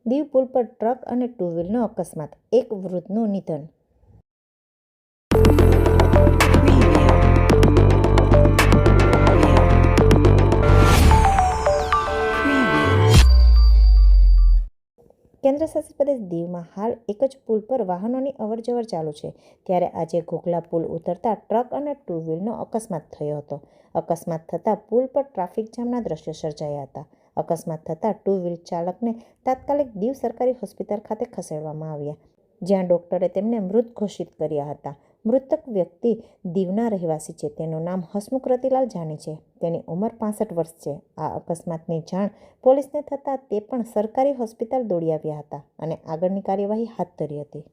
દીવ પુલ પર ટ્રક અને ટુ વ્હીલનો અકસ્માત, એક વૃદ્ધનું નિધન. કેન્દ્રશાસિત પ્રદેશ દીવમાં હાલ એક જ પુલ પર વાહનોની અવરજવર ચાલુ છે. ત્યારે આજે ઘોઘલા પુલ ઉતરતા ટ્રક અને ટુ વ્હીલનો અકસ્માત થયો હતો. અકસ્માત થતાં પુલ પર ટ્રાફિક જામના દ્રશ્યો સર્જાયા હતા. અકસ્માત થતાં ટુ વ્હીલ ચાલકને તાત્કાલિક દીવ સરકારી હોસ્પિટલ ખાતે ખસેડવામાં આવ્યા, જ્યાં ડોક્ટરે તેમને મૃત ઘોષિત કર્યા હતા. મૃતક વ્યક્તિ દીવના રહેવાસી છે. તેનું નામ હસમુખ રતિલાલ જાની છે. તેની ઉંમર 65 વર્ષ છે. આ અકસ્માતની જાણ પોલીસને થતાં તે પણ સરકારી હોસ્પિટલ દોડી આવ્યા હતા અને આગળની કાર્યવાહી હાથ ધરી હતી.